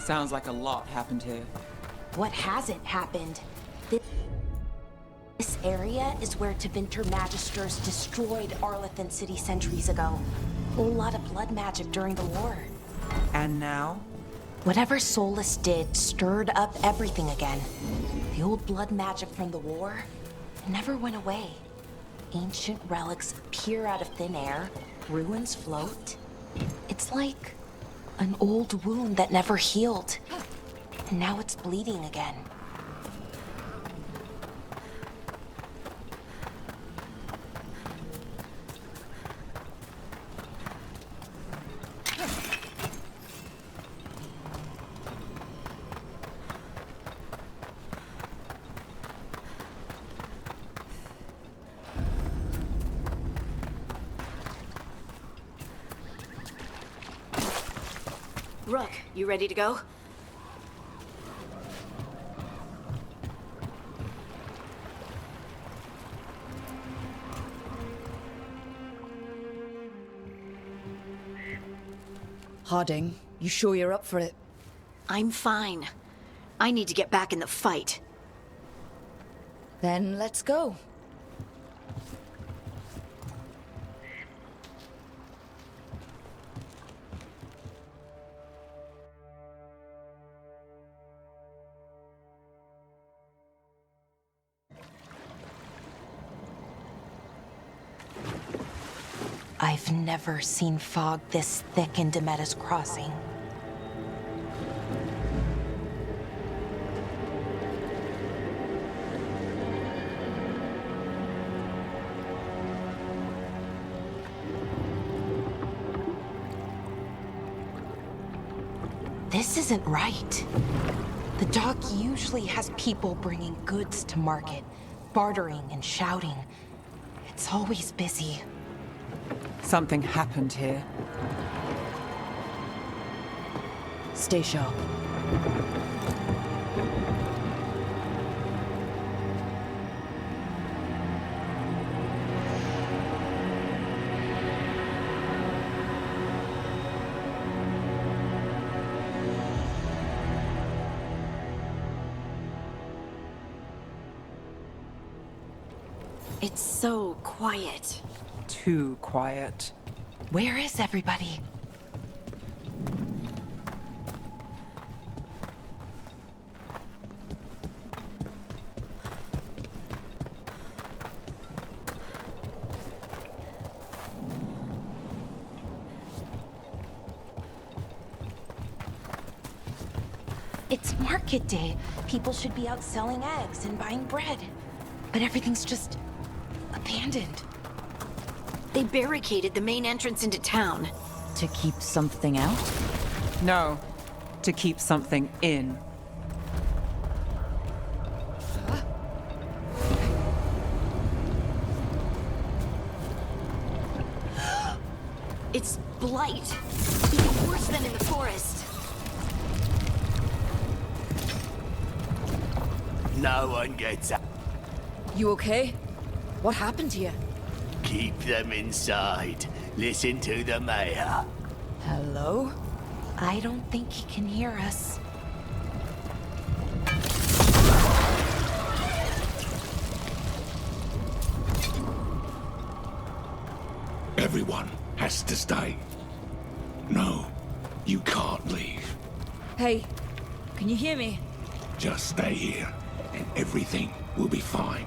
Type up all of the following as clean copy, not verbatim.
Sounds like a lot happened here. What hasn't happened? This area is where Tevinter Magisters destroyed Arlethan City centuries ago. Whole lot of blood magic during the war. And now? Whatever Solus did stirred up everything again. The old blood magic from the war never went away. Ancient relics appear out of thin air, ruins float. It's like an old wound that never healed. And now it's bleeding again. Rook, you ready to go? Harding, you sure you're up for it? I'm fine. I need to get back in the fight. Then let's go. I've never seen fog this thick in Demetta's Crossing. This isn't right. The dock usually has people bringing goods to market, bartering and shouting. It's always busy. Something happened here. Stay sharp. It's so quiet. Too quiet. Where is everybody? It's market day. People should be out selling eggs and buying bread. But everything's just abandoned. They barricaded the main entrance into town. To keep something out? No, to keep something in. It's blight. Even worse than in the forest. No one gets out. You okay? What happened here? Keep them inside. Listen to the mayor. Hello? I don't think he can hear us. Everyone has to stay. No, you can't leave. Hey, can you hear me? Just stay here, and everything will be fine.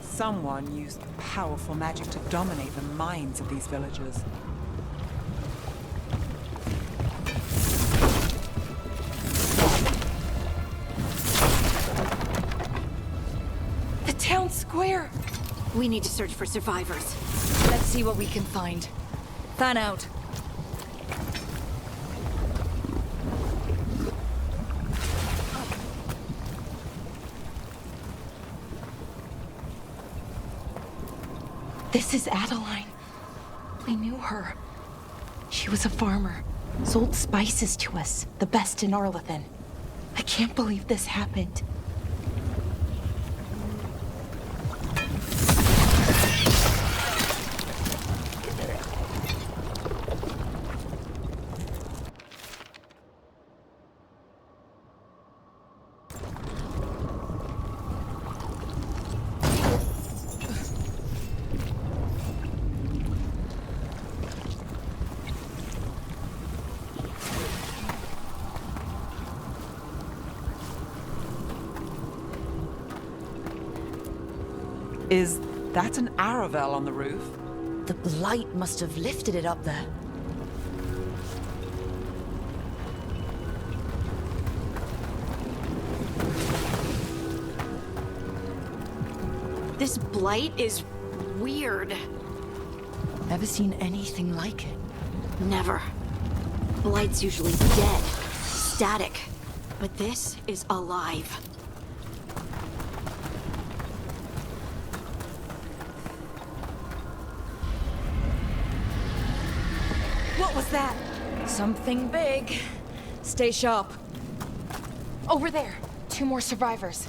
Someone used powerful magic to dominate the minds of these villagers. The town square! We need to search for survivors. Let's see what we can find. Fan out. This is Adeline. We knew her. She was a farmer, sold spices to us, the best in Arlethan. I can't believe this happened. Is that an Aravel on the roof? The blight must have lifted it up there. This blight is weird. Ever seen anything like it? Never. Blight's usually dead, static. But this is alive. What was that? Something big. Stay sharp. Over there. 2 more survivors.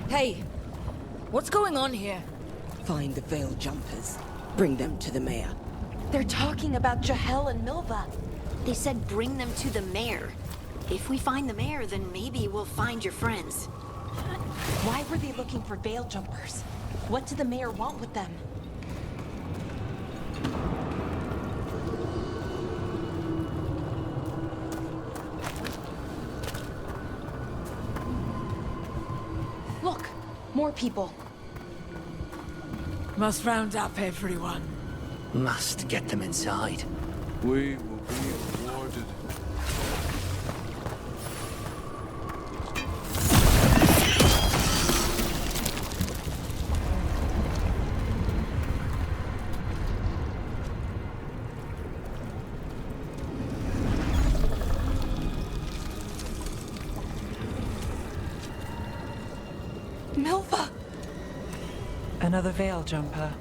Hey, what's going on here? Find the veil jumpers. Bring them to the mayor. They're talking about Jahel and Milva. They said bring them to the mayor. If we find the mayor, then maybe we'll find your friends. Why were they looking for veil jumpers? What did the mayor want with them? Look, more people. Must round up everyone. Must get them inside. We will be rewarded. Milva! Another veil jumper.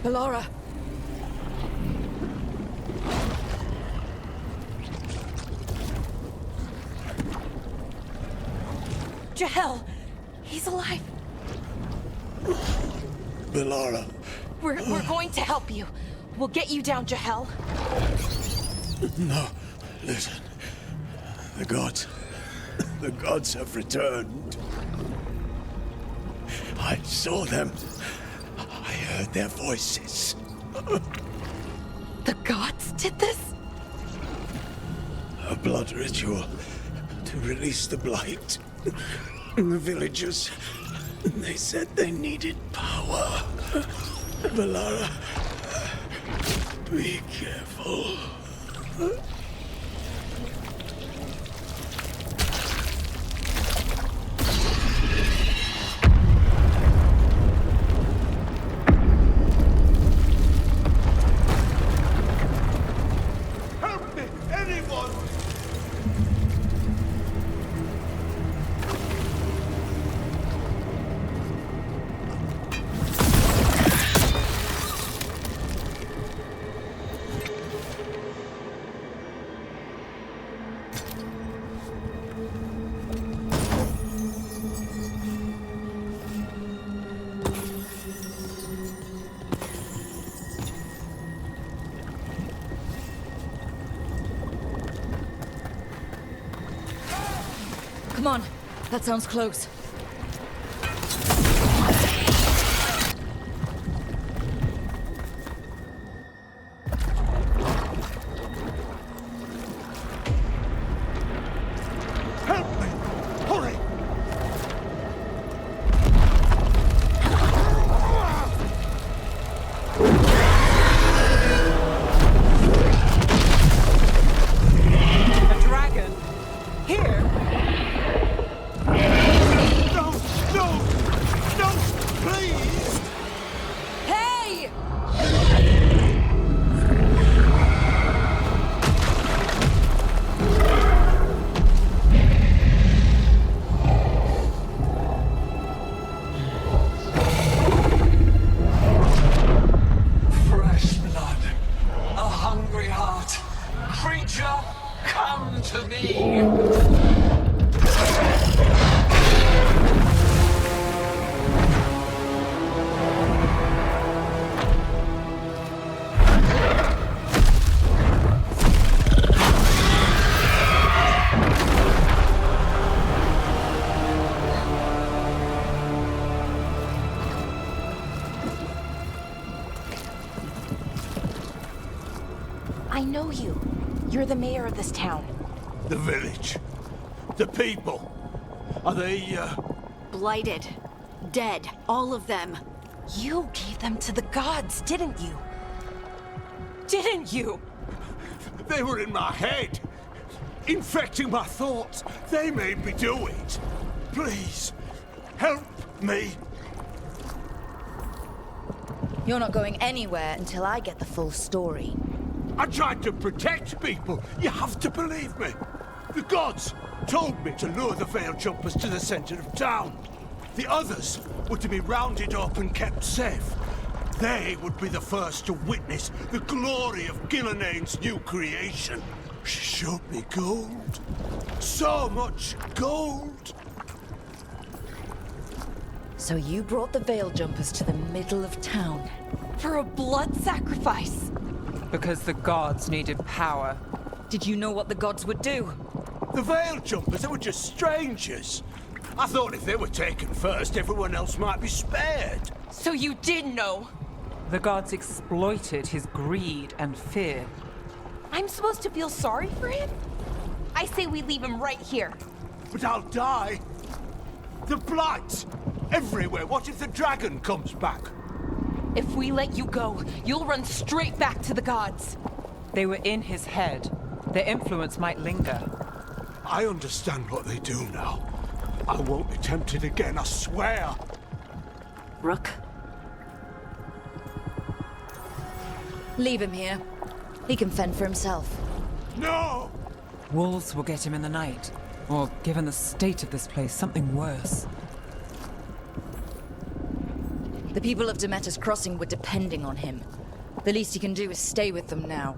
Ballora. Jahel! He's alive! Bellara. We're going to help you. We'll get you down, Jahel. No, listen. The gods. The gods have returned. I saw them. I heard their voices. The gods did this? A blood ritual to release the blight. The villagers, they said they needed power. Bellara, be careful. Help me! Anyone! Come on. That sounds close. Help me! Hurry! A dragon? Here? No! No! No! Please! Hey! Fresh blood, a hungry heart. Creature, come to me. I know you. You're the mayor of this town. The village. The people. Are they, Blighted. Dead. All of them. You gave them to the gods, didn't you? Didn't you? They were in my head. Infecting my thoughts. They made me do it. Please, help me. You're not going anywhere until I get the full story. I tried to protect people. You have to believe me. The gods told me to lure the Veil Jumpers to the center of town. The others were to be rounded up and kept safe. They would be the first to witness the glory of Gilnenane's new creation. She showed me gold. So much gold. So you brought the Veil Jumpers to the middle of town. For a blood sacrifice. Because the gods needed power. Did you know what the gods would do? The Veil Jumpers, they were just strangers. I thought if they were taken first, everyone else might be spared. So you did know? The gods exploited his greed and fear. I'm supposed to feel sorry for him? I say we leave him right here. But I'll die. The blight! Everywhere. What if the dragon comes back? If we let you go, you'll run straight back to the gods. They were in his head. Their influence might linger. I understand what they do now. I won't be tempted again, I swear. Rook? Leave him here. He can fend for himself. No! Wolves will get him in the night. Or, given the state of this place, something worse. The people of Demeter's Crossing were depending on him. The least he can do is stay with them now.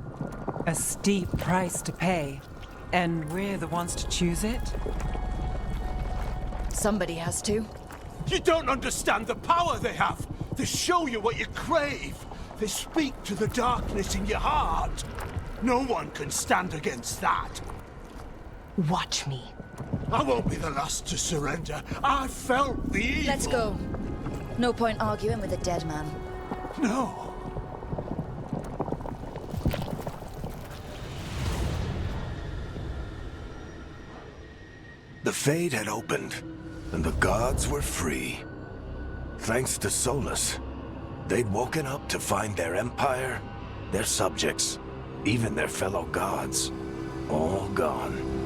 A steep price to pay. And we're the ones to choose it? Somebody has to. You don't understand the power they have. They show you what you crave. They speak to the darkness in your heart. No one can stand against that. Watch me. I won't be the last to surrender. I felt the evil. Let's go. No point arguing with a dead man. No. The Fade had opened, and the gods were free. Thanks to Solus, they'd woken up to find their empire, their subjects, even their fellow gods, all gone.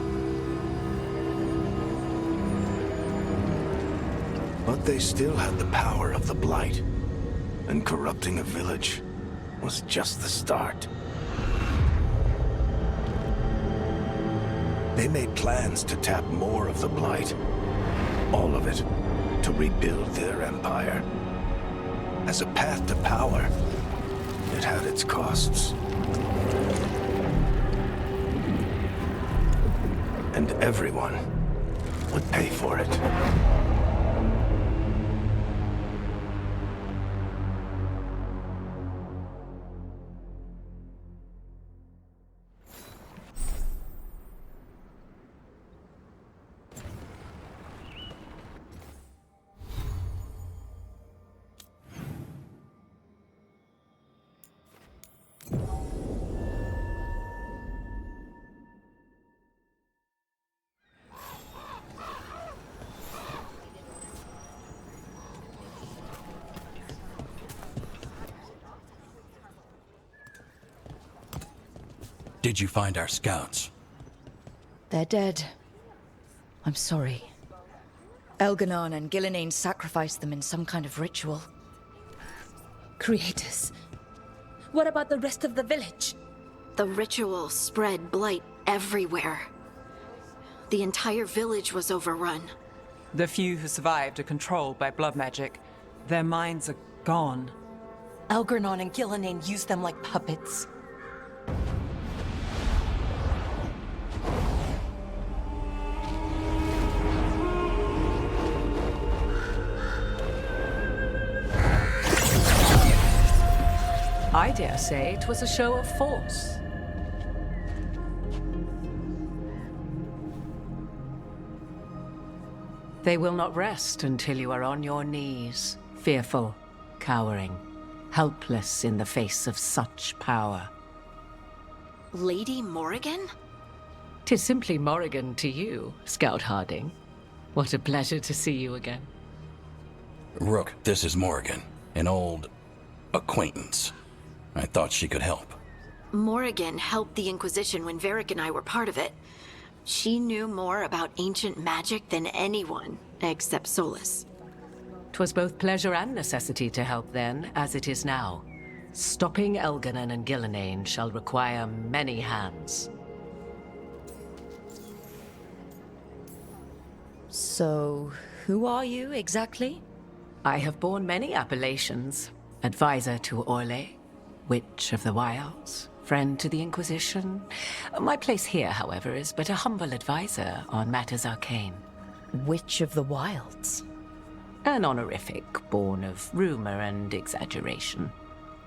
But they still had the power of the Blight, and corrupting a village was just the start. They made plans to tap more of the Blight, all of it, to rebuild their empire. As a path to power, it had its costs. And everyone would pay for it. Did you find our scouts? They're dead. I'm sorry. Elganon and Gillenane sacrificed them in some kind of ritual. Creators. What about the rest of the village? The ritual spread blight everywhere. The entire village was overrun. The few who survived are controlled by blood magic. Their minds are gone. Elgarnon and Gillenane used them like puppets. I dare say it was a show of force. They will not rest until you are on your knees, fearful, cowering, helpless in the face of such power. Lady Morrigan? 'Tis simply Morrigan to you, Scout Harding. What a pleasure to see you again. Rook, this is Morrigan, an old acquaintance. I thought she could help. Morrigan helped the Inquisition when Varric and I were part of it. She knew more about ancient magic than anyone, except Solus. 'Twas both pleasure and necessity to help then, as it is now. Stopping Elganon and Gillenane shall require many hands. So, who are you exactly? I have borne many appellations. Advisor to Orlais, Witch of the Wilds, friend to the Inquisition. My place here, however, is but a humble advisor on matters arcane. Witch of the Wilds? An honorific born of rumor and exaggeration.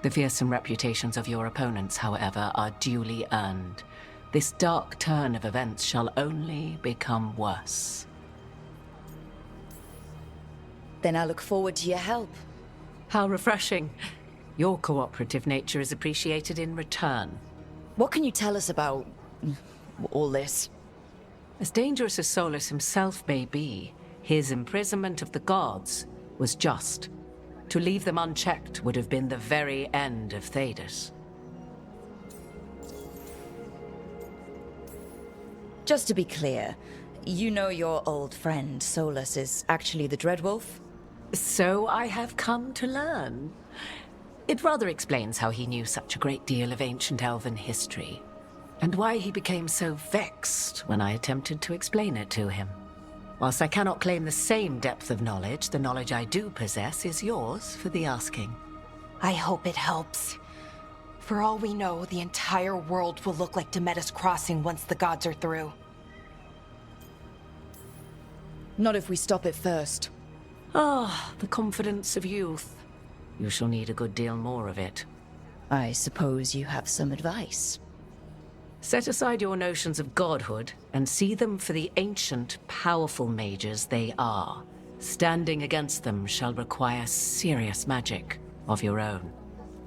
The fearsome reputations of your opponents, however, are duly earned. This dark turn of events shall only become worse. Then I look forward to your help. How refreshing. Your cooperative nature is appreciated in return. What can you tell us about all this? As dangerous as Solus himself may be, his imprisonment of the gods was just. To leave them unchecked would have been the very end of Thedas. Just to be clear, you know your old friend Solus is actually the Dreadwolf? So I have come to learn. It rather explains how he knew such a great deal of ancient elven history, and why he became so vexed when I attempted to explain it to him. Whilst I cannot claim the same depth of knowledge, the knowledge I do possess is yours for the asking. I hope it helps. For all we know, the entire world will look like Demetus Crossing once the gods are through. Not if we stop it first. Ah, the confidence of youth. You shall need a good deal more of it. I suppose you have some advice. Set aside your notions of godhood and see them for the ancient, powerful mages they are. Standing against them shall require serious magic of your own.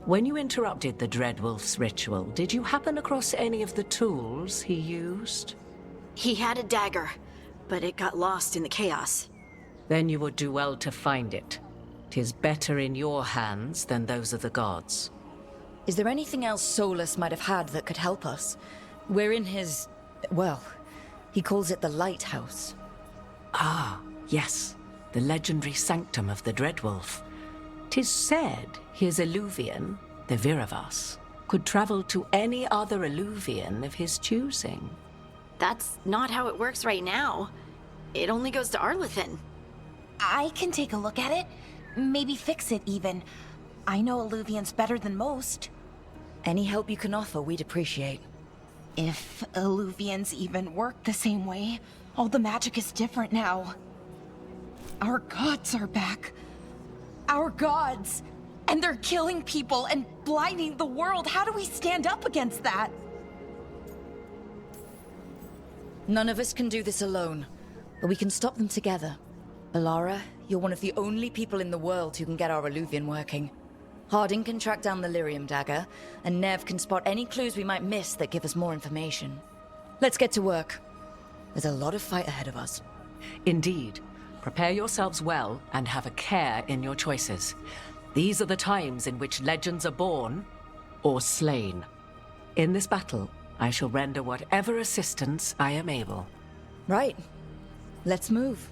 When you interrupted the Dreadwolf's ritual, did you happen across any of the tools he used? He had a dagger, but it got lost in the chaos. Then you would do well to find it. 'Tis better in your hands than those of the gods. Is there anything else Solus might have had that could help us? We're in his... well, he calls it the Lighthouse. Ah, yes. The legendary sanctum of the Dreadwolf. 'Tis said his Illuvian, the Viravas, could travel to any other Illuvian of his choosing. That's not how it works right now. It only goes to Arlethan. I can take a look at it. Maybe fix it, even. I know Illuvians better than most. Any help you can offer, we'd appreciate. If Illuvians even work the same way, all the magic is different now. Our gods are back. Our gods! And they're killing people and blinding the world. How do we stand up against that? None of us can do this alone, but we can stop them together. Alara, you're one of the only people in the world who can get our Illuvian working. Harding can track down the Lyrium dagger, and Nev can spot any clues we might miss that give us more information. Let's get to work. There's a lot of fight ahead of us. Indeed. Prepare yourselves well and have a care in your choices. These are the times in which legends are born or slain. In this battle, I shall render whatever assistance I am able. Right. Let's move.